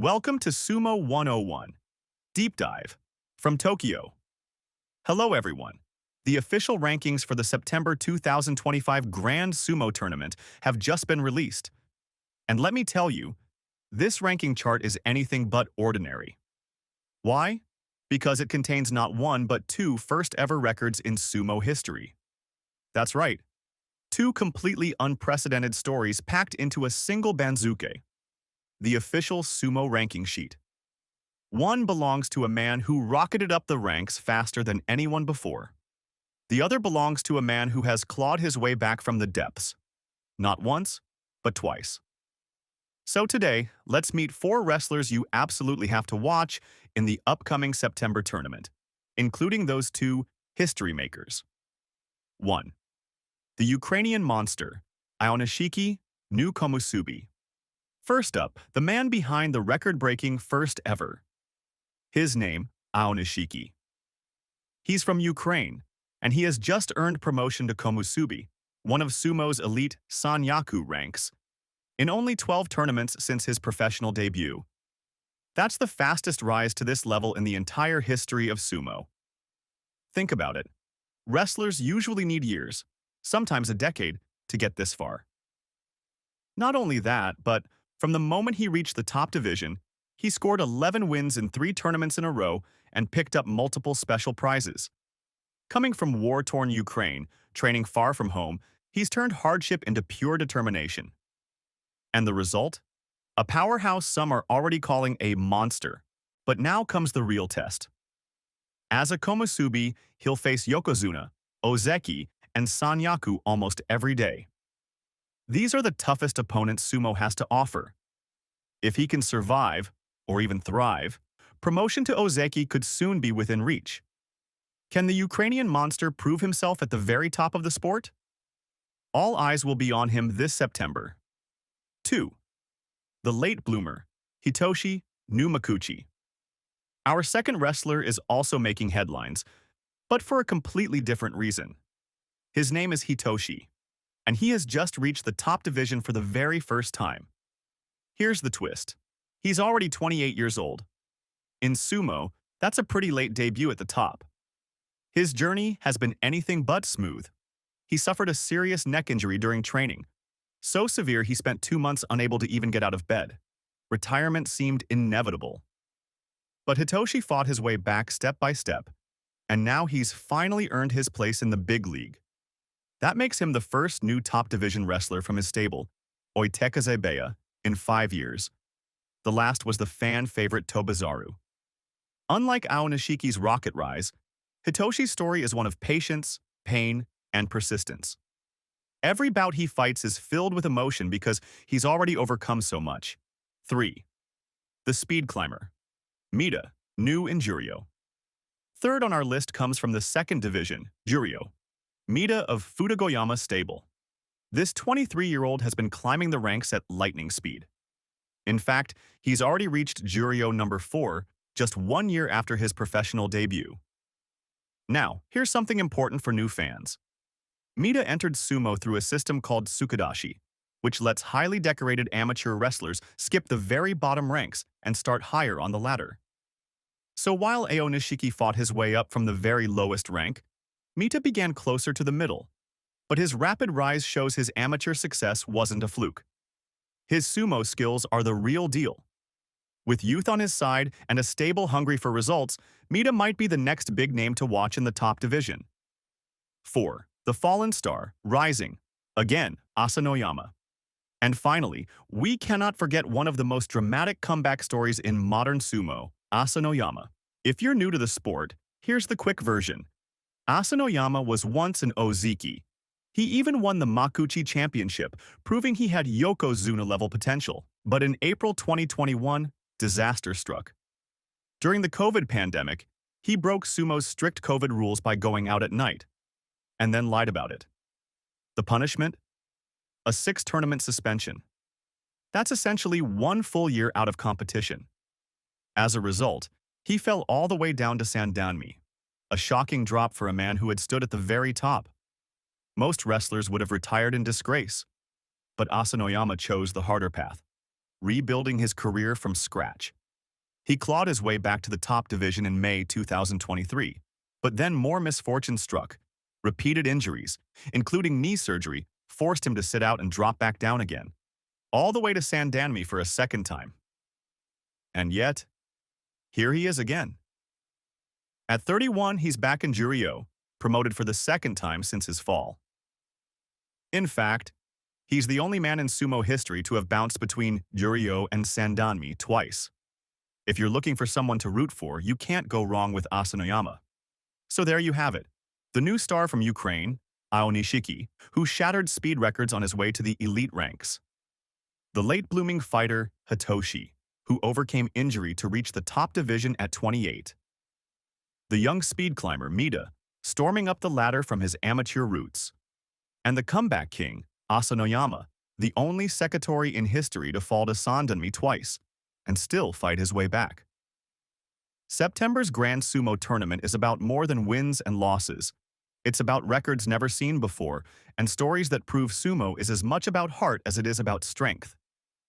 Welcome to Sumo 101, Deep Dive, from Tokyo. Hello everyone. The official rankings for the September 2025 Grand Sumo Tournament have just been released. And let me tell you, this ranking chart is anything but ordinary. Why? Because it contains not one but two first-ever records in sumo history. That's right, two completely unprecedented stories packed into a single Banzuke, the official sumo ranking sheet. One belongs to a man who rocketed up the ranks faster than anyone before. The other belongs to a man who has clawed his way back from the depths. Not once, but twice. So today, let's meet four wrestlers you absolutely have to watch in the upcoming September tournament, including those two history makers. 1. The Ukrainian Monster, Ionishiki no Komusubi. First up, the man behind the record-breaking first ever. His name, Ionishiki. He's from Ukraine, and he has just earned promotion to Komusubi, one of sumo's elite Sanyaku ranks, in only 12 tournaments since his professional debut. That's the fastest rise to this level in the entire history of sumo. Think about it. Wrestlers usually need years, sometimes a decade, to get this far. Not only that, but from the moment he reached the top division, he scored 11 wins in 3 tournaments in a row and picked up multiple special prizes. Coming from war-torn Ukraine, training far from home, he's turned hardship into pure determination. And the result? A powerhouse some are already calling a monster. But now comes the real test. As a Komusubi, he'll face Yokozuna, Ozeki, and Sanyaku almost every day. These are the toughest opponents sumo has to offer. If he can survive, or even thrive, promotion to Ozeki could soon be within reach. Can the Ukrainian Monster prove himself at the very top of the sport? All eyes will be on him this September. 2. The late bloomer, Hitoshi no Makuchi. Our second wrestler is also making headlines, but for a completely different reason. His name is Hitoshi, and he has just reached the top division for the very first time. Here's the twist. He's already 28 years old. In sumo, that's a pretty late debut at the top. His journey has been anything but smooth. He suffered a serious neck injury during training, so severe he spent 2 months unable to even get out of bed. Retirement seemed inevitable. But Hitoshi fought his way back step by step, and now he's finally earned his place in the big league. That makes him the first new top-division wrestler from his stable, Oitekazebeya, in 5 years. The last was the fan-favorite Tobizaru. Unlike Aonishiki's rocket rise, Hitoshi's story is one of patience, pain, and persistence. Every bout he fights is filled with emotion because he's already overcome so much. 3. The speed climber, Mida no Injurio. Third on our list comes from the second division, Juryo, Mida of Fudagoyama stable. This 23-year-old has been climbing the ranks at lightning speed. In fact, he's already reached Juryo number 4 just 1 year after his professional debut. Now, here's something important for new fans. Mida entered sumo through a system called Tsukudashi, which lets highly decorated amateur wrestlers skip the very bottom ranks and start higher on the ladder. So while Aonishiki fought his way up from the very lowest rank, Mida began closer to the middle. But his rapid rise shows his amateur success wasn't a fluke. His sumo skills are the real deal. With youth on his side and a stable hungry for results, Mida might be the next big name to watch in the top division. 4. The fallen star, rising. Again, Asanoyama. And finally, we cannot forget one of the most dramatic comeback stories in modern sumo, Asanoyama. If you're new to the sport, here's the quick version. Asanoyama was once an Ozeki. He even won the Makuchi Championship, proving he had Yokozuna-level potential. But in April 2021, disaster struck. During the COVID pandemic, he broke sumo's strict COVID rules by going out at night, and then lied about it. The punishment? A 6-tournament suspension. That's essentially 1 full year out of competition. As a result, he fell all the way down to Sandanmi, a shocking drop for a man who had stood at the very top. Most wrestlers would have retired in disgrace, but Asanoyama chose the harder path. rebuilding his career from scratch. He clawed his way back to the top division in May 2023, but then more misfortune struck. Repeated injuries, including knee surgery, forced him to sit out and drop back down again, all the way to Sandanmi for a second time. And yet, here he is again. At 31, he's back in Juryo, promoted for the second time since his fall. In fact, he's the only man in sumo history to have bounced between Juryo and Sandanmi twice. If you're looking for someone to root for, you can't go wrong with Asanoyama. So there you have it, the new star from Ukraine, Ao Nishiki, who shattered speed records on his way to the elite ranks. The late-blooming fighter, Hitoshi, who overcame injury to reach the top division at 28. The young speed climber, Mida, storming up the ladder from his amateur roots. And the comeback king, Asanoyama, the only Sekitori in history to fall to Sandanmi twice, and still fight his way back. September's Grand Sumo Tournament is about more than wins and losses. It's about records never seen before, and stories that prove sumo is as much about heart as it is about strength.